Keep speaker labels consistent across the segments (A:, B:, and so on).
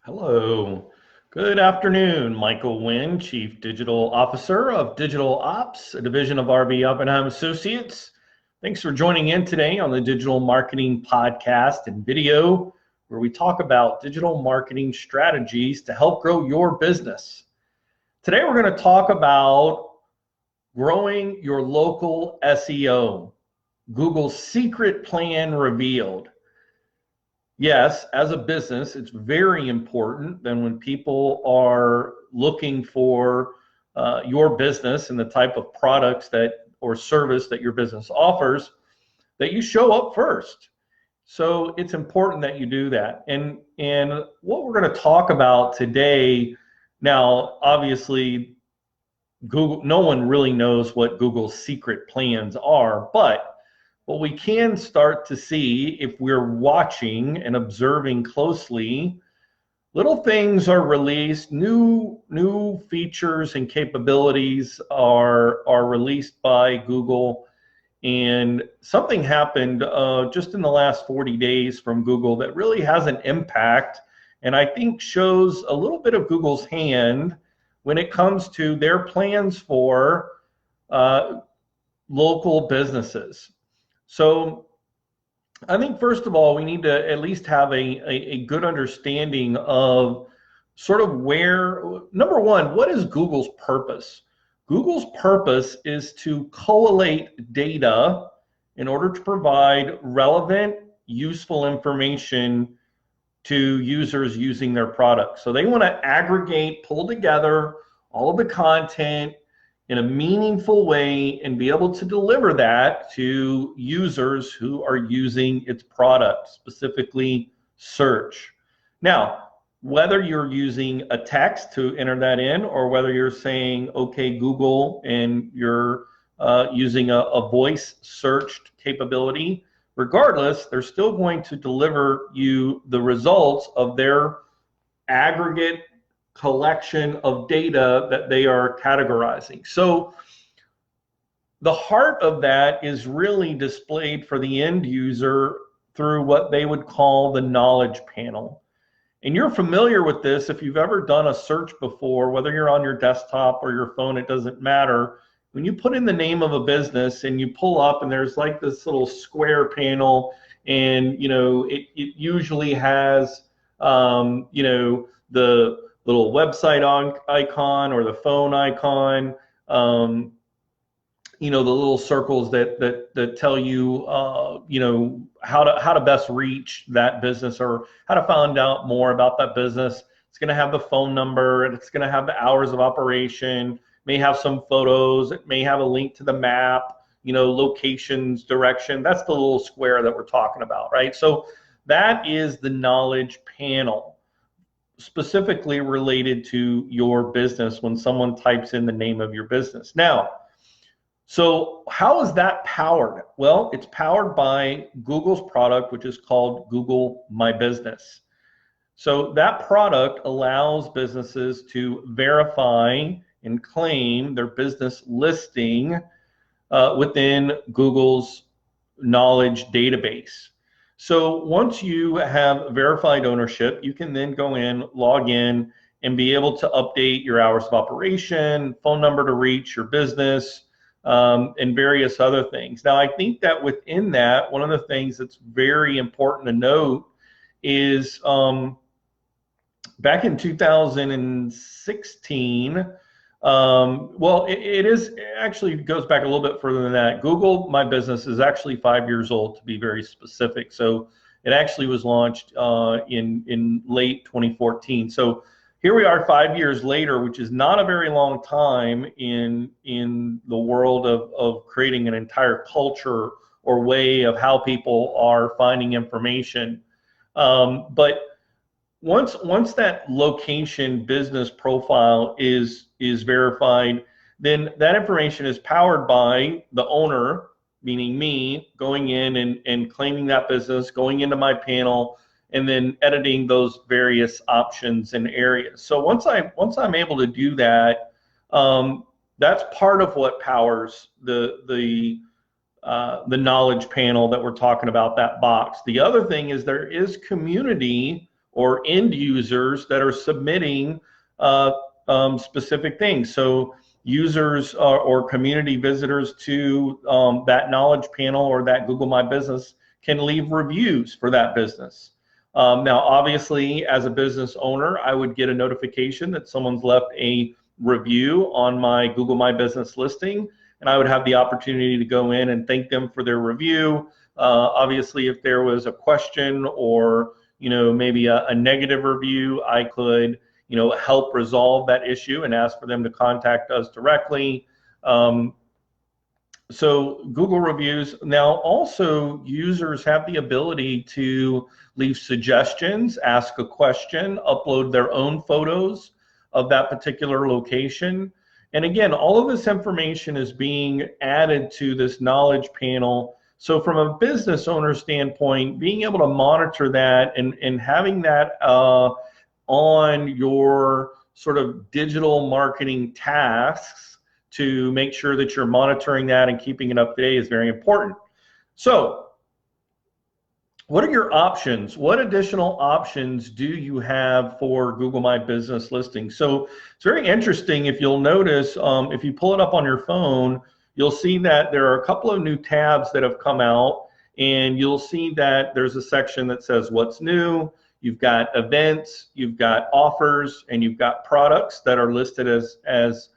A: Hello. Good afternoon. Michael Wynn, Chief Digital Officer of Digital Ops, a division of RB Oppenheim Associates. Thanks for joining in today on the Digital Marketing Podcast and video, where we talk about digital marketing strategies to help grow your business. Today, we're going to talk about growing your local SEO, Google's secret plan revealed. Yes, as a business, it's very important that when people are looking for your business and the type of products that or service that your business offers, that you show up first. So it's important that you do that. And what we're going to talk about today, now obviously Google, no one really knows what Google's secret plans are, but what we can start to see if we're watching and observing closely, little things are released, new features and capabilities are released by Google, and something happened just in the last 40 days from Google that really has an impact, and I think shows a little bit of Google's hand when it comes to their plans for local businesses. So I think, first of all, we need to at least have a good understanding of sort of where, number one, what is Google's purpose? Google's purpose is to collate data in order to provide relevant, useful information to users using their products. So they want to aggregate, pull together all of the content in a meaningful way and be able to deliver that to users who are using its product, specifically search. Now, whether you're using a text to enter that in, or whether you're saying, okay, Google, and you're using a voice searched capability, regardless, they're still going to deliver you the results of their aggregate collection of data that they are categorizing. So the heart of that is really displayed for the end user through what they would call the knowledge panel. And you're familiar with this if you've ever done a search before, whether you're on your desktop or your phone, it doesn't matter. When you put in the name of a business and you pull up and there's like this little square panel, and it usually has the little website icon or the phone icon, the little circles that tell you, how to best reach that business or how to find out more about that business. It's going to have the phone number, and it's going to have the hours of operation, may have some photos, it may have a link to the map, locations, direction. That's the little square that we're talking about, right? So that is the knowledge panel, specifically related to your business when someone types in the name of your business. Now, so how is that powered? Well, it's powered by Google's product, which is called Google My Business. So that product allows businesses to verify and claim their business listing within Google's knowledge database. So once you have verified ownership, you can then go in, log in, and be able to update your hours of operation, phone number to reach your business, and various other things. Now, I think that within that, one of the things that's very important to note is back in 2016, it actually goes back a little bit further than that. Google My Business is actually 5 years old, to be very specific. So it actually was launched in late 2014. So here we are 5 years later, which is not a very long time in the world of creating an entire culture or way of how people are finding information. But once that location business profile is verified, then that information is powered by the owner, meaning me, going in and claiming that business, going into my panel, and then editing those various options and areas. So once I'm able to do that, that's part of what powers the knowledge panel that we're talking about, that box. The other thing is there is community or end users that are submitting specific things. So users or community visitors to that knowledge panel or that Google My Business can leave reviews for that business. Now, obviously, as a business owner, I would get a notification that someone's left a review on my Google My Business listing, and I would have the opportunity to go in and thank them for their review. Obviously, if there was a question or maybe a negative review, I could help resolve that issue and ask for them to contact us directly. So Google reviews. Now also users have the ability to leave suggestions, ask a question, upload their own photos of that particular location. And again, all of this information is being added to this knowledge panel. So from a business owner standpoint, being able to monitor that and having that on your sort of digital marketing tasks to make sure that you're monitoring that and keeping it up to date is very important. So what are your options? What additional options do you have for Google My Business listing? So it's very interesting. If you'll notice, if you pull it up on your phone, you'll see that there are a couple of new tabs that have come out, and you'll see that there's a section that says what's new. You've got events, you've got offers, and you've got products that are listed as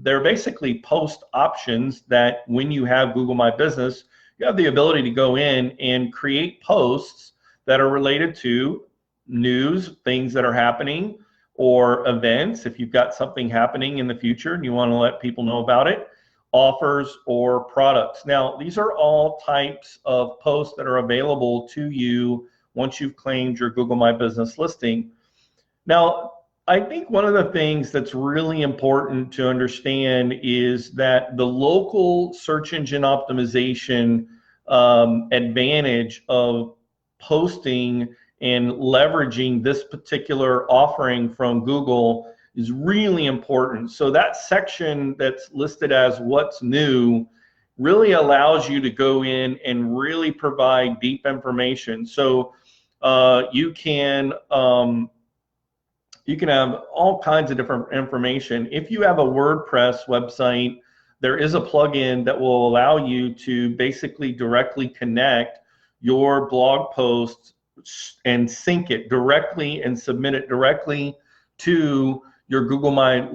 A: they're basically post options that when you have Google My Business, you have the ability to go in and create posts that are related to news, things that are happening, or events, if you've got something happening in the future and you want to let people know about it, offers, or products. Now, these are all types of posts that are available to you once you've claimed your Google My Business listing. Now, I think one of the things that's really important to understand is that the local search engine optimization advantage of posting and leveraging this particular offering from Google is really important. So that section that's listed as what's new really allows you to go in and really provide deep information. So you can have all kinds of different information. If you have a WordPress website, there is a plugin that will allow you to basically directly connect your blog posts and sync it directly and submit it directly to your Google My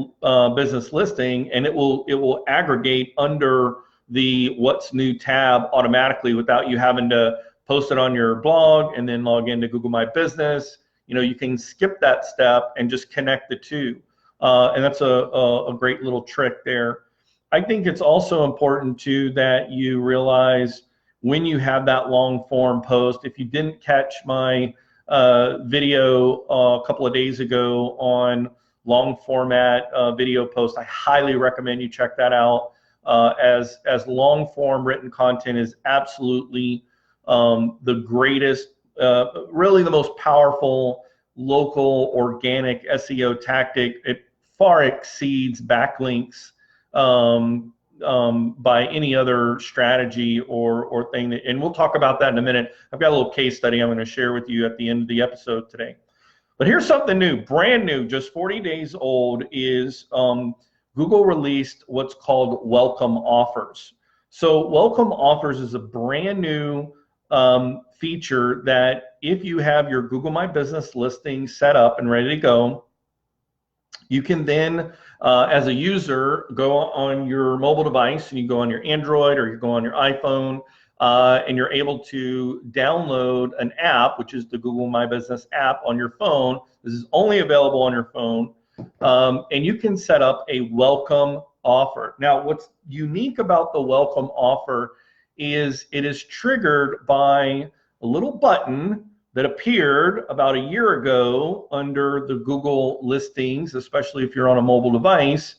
A: Business listing, and it will aggregate under the What's New tab automatically without you having to post it on your blog and then log into Google My Business. You can skip that step and just connect the two. And that's a great little trick there. I think it's also important too that you realize when you have that long form post, if you didn't catch my video a couple of days ago on long format video post, I highly recommend you check that out, as long form written content is absolutely the greatest, really the most powerful local organic SEO tactic. It far exceeds backlinks by any other strategy or thing. And we'll talk about that in a minute. I've got a little case study I'm going to share with you at the end of the episode today. But here's something new, brand new, just 40 days old, is Google released what's called welcome offers. So welcome offers is a brand new feature that if you have your Google My Business listing set up and ready to go, you can then, as a user, go on your mobile device, and you go on your Android or you go on your iPhone, and you're able to download an app, which is the Google My Business app on your phone. This is only available on your phone, and you can set up a welcome offer. Now, what's unique about the welcome offer is it is triggered by a little button that appeared about a year ago under the Google listings, especially if you're on a mobile device.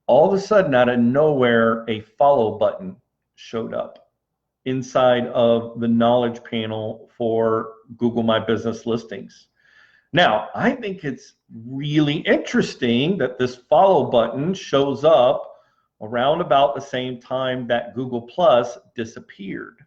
A: All of a sudden, out of nowhere, a follow button showed up inside of the knowledge panel for Google My Business listings. Now, I think it's really interesting that this follow button shows up around about the same time that Google Plus disappeared.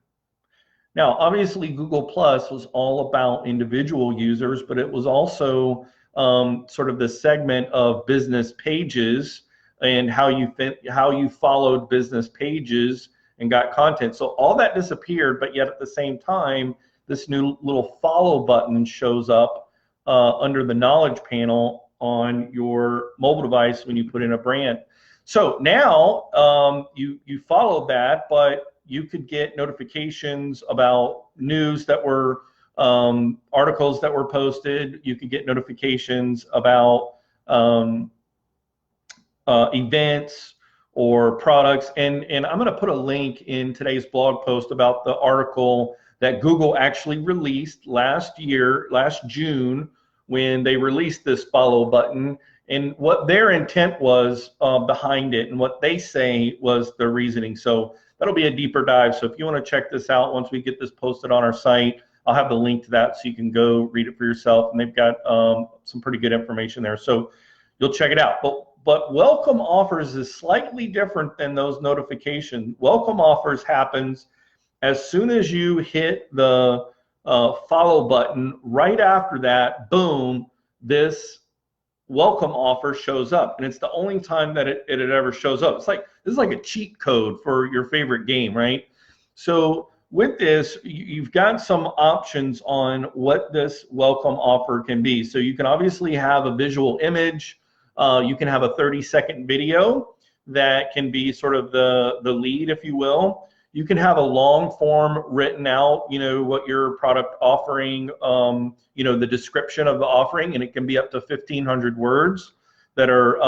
A: Now, obviously, Google Plus was all about individual users, but it was also sort of the segment of business pages and how you followed business pages and got content. So all that disappeared, but yet at the same time, this new little follow button shows up under the knowledge panel on your mobile device when you put in a brand. So now you followed that, but you could get notifications about news that were articles that were posted. You could get notifications about events or products. And I'm going to put a link in today's blog post about the article that Google actually released last June, when they released this follow button, and what their intent was behind it, and what they say was their reasoning. So that'll be a deeper dive. So if you want to check this out, once we get this posted on our site, I'll have the link to that so you can go read it for yourself. And they've got some pretty good information there. So you'll check it out. But welcome offers is slightly different than those notifications. Welcome offers happens as soon as you hit the follow button. Right after that, boom, this welcome offer shows up, and it's the only time that it ever shows up. It's like, this is like a cheat code for your favorite game, right? So with this, you've got some options on what this welcome offer can be. So you can obviously have a visual image. You can have a 30-second video that can be sort of the lead, if you will. You can have a long form written out, what your product offering, the description of the offering, and it can be up to 1,500 words that are,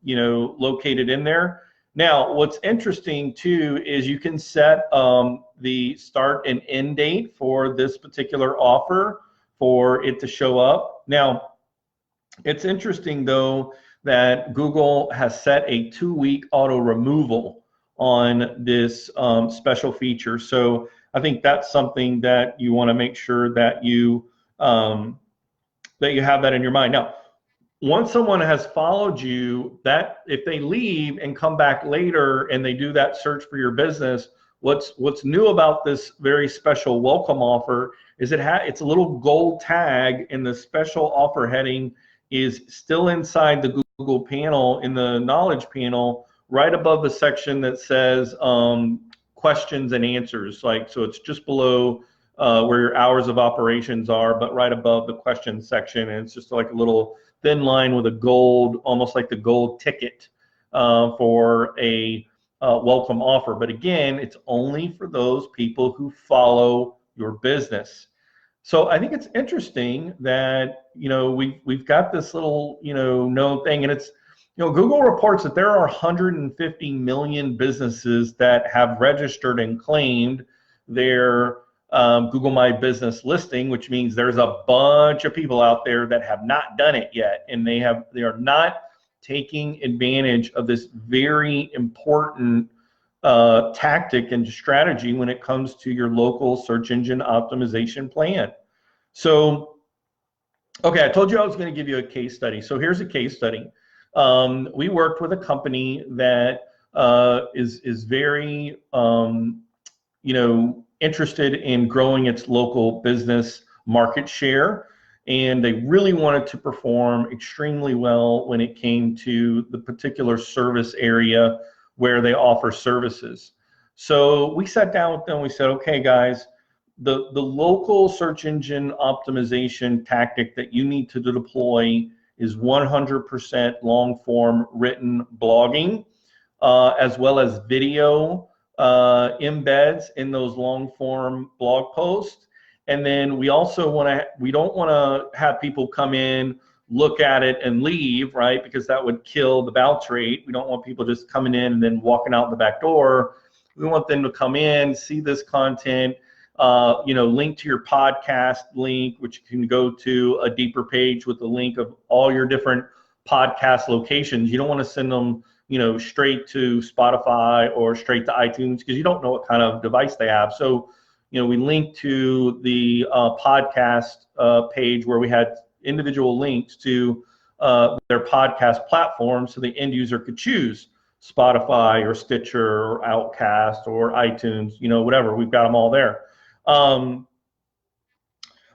A: located in there. Now, what's interesting too is you can set the start and end date for this particular offer for it to show up. Now, it's interesting though that Google has set a 2-week auto removal on this special feature. So I think that's something that you want to make sure that you have that in your mind. Now, once someone has followed you, that if they leave and come back later and they do that search for your business, what's new about this very special welcome offer is it's a little gold tag, and the special offer heading is still inside the Google panel, in the knowledge panel, right above the section that says questions and answers. So it's just below where your hours of operations are, but right above the questions section, and it's just like a little thin line with a gold, almost like the gold ticket for a welcome offer. But again, it's only for those people who follow your business. So I think it's interesting that we've got this little known thing, and it's Google reports that there are 150 million businesses that have registered and claimed their Google My Business listing, which means there's a bunch of people out there that have not done it yet, and they are not taking advantage of this very important tactic and strategy when it comes to your local search engine optimization plan. So, okay, I told you I was going to give you a case study. So here's a case study. We worked with a company that is very interested in growing its local business market share, and they really wanted to perform extremely well when it came to the particular service area where they offer services. So we sat down with them. We said, okay, guys, the local search engine optimization tactic that you need to deploy is 100% long form written blogging, as well as video embeds in those long form blog posts. And then we also we don't want to have people come in, look at it and leave, right? Because that would kill the bounce rate. We don't want people just coming in and then walking out the back door. We want them to come in, see this content, link to your podcast link, which can go to a deeper page with the link of all your different podcast locations. You don't want to send them, straight to Spotify or straight to iTunes, because you don't know what kind of device they have. So, we linked to the podcast page where we had individual links to their podcast platform, so the end user could choose Spotify or Stitcher or Outcast or iTunes, whatever. We've got them all there. Um,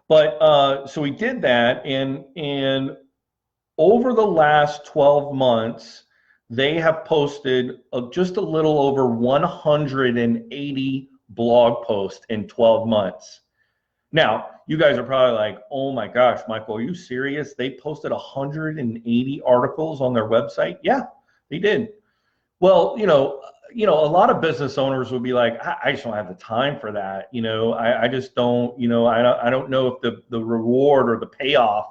A: so we did that, and over the last 12 months, they have posted just a little over 180 blog posts in 12 months. Now, you guys are probably like, oh my gosh, Michael, are you serious? They posted 180 articles on their website? Yeah, they did. Well, a lot of business owners would be like, I just don't have the time for that. I just don't, I don't know if the reward or the payoff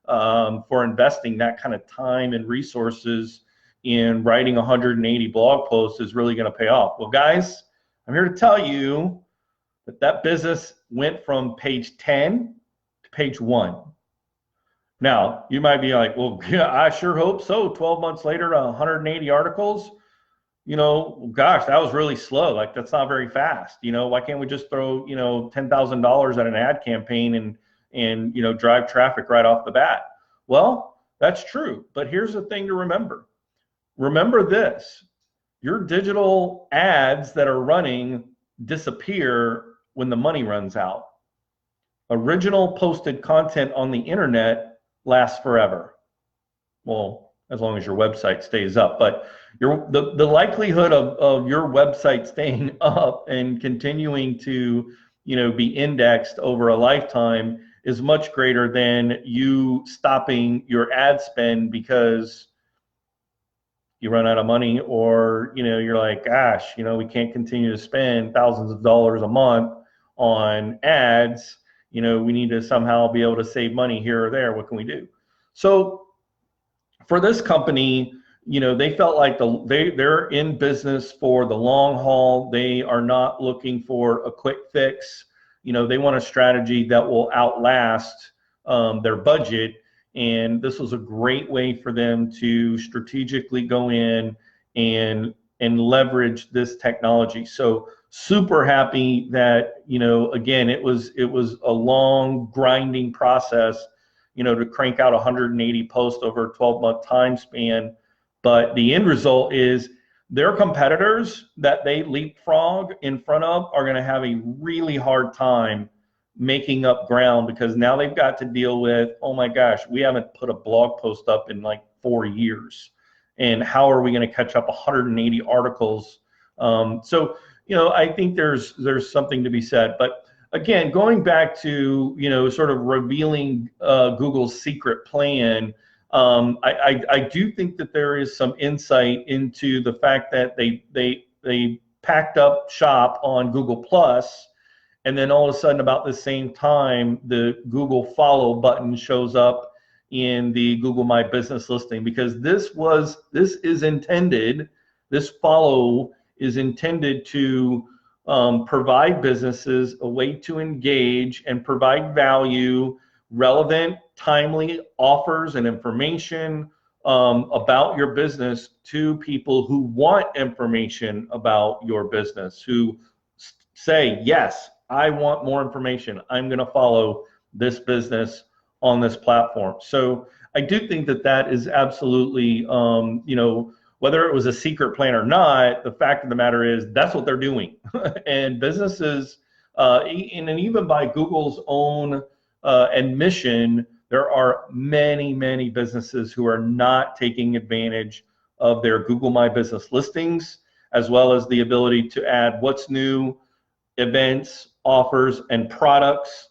A: for investing that kind of time and resources in writing 180 blog posts is really going to pay off. Well, guys, I'm here to tell you that business went from page 10 to page 1. Now, you might be like, well, yeah, I sure hope so. 12 months later, 180 articles. Gosh, that was really slow. Like, that's not very fast. Why can't we just throw, $10,000 at an ad campaign and drive traffic right off the bat? Well, that's true. But here's the thing to remember. Remember this: your digital ads that are running disappear when the money runs out. Original posted content on the internet lasts forever. Well, as long as your website stays up. But the likelihood of your website staying up and continuing to be indexed over a lifetime is much greater than you stopping your ad spend because you run out of money, or you're like, gosh, we can't continue to spend thousands of dollars a month on ads. We need to somehow be able to save money here or there. What can we do? So for this company, they felt like they're in business for the long haul. They are not looking for a quick fix. They want a strategy that will outlast their budget. And this was a great way for them to strategically go in and leverage this technology. So super happy that, again, it was a long grinding process, to crank out 180 posts over a 12-month time span. But the end result is their competitors that they leapfrog in front of are going to have a really hard time making up ground, because now they've got to deal with, oh my gosh, we haven't put a blog post up in like 4 years. And how are we going to catch up 180 articles? So, I think there's something to be said. But again, going back to, sort of revealing Google's secret plan, I do think that there is some insight into the fact that they packed up shop on Google Plus, and then all of a sudden, about the same time, the Google follow button shows up in the Google My Business listing, because this follow is intended to provide businesses a way to engage and provide value, relevant, timely offers and information about your business to people who want information about your business, who say, yes, I want more information. I'm going to follow this business on this platform. So I do think that is absolutely, whether it was a secret plan or not, the fact of the matter is that's what they're doing. And businesses, and even by Google's own admission, there are many, many businesses who are not taking advantage of their Google My Business listings, as well as the ability to add what's new, events, offers, and products,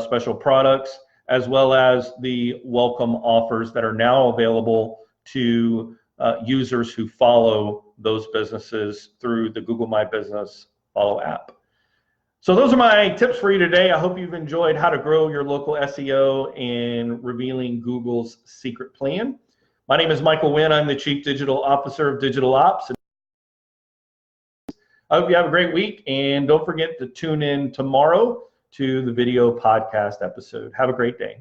A: special products, as well as the welcome offers that are now available to users who follow those businesses through the Google My Business Follow app. So those are my tips for you today. I hope you've enjoyed how to grow your local SEO and revealing Google's secret plan. My name is Michael Wynn. I'm the Chief Digital Officer of Digital Ops. I hope you have a great week, and don't forget to tune in tomorrow to the video podcast episode. Have a great day.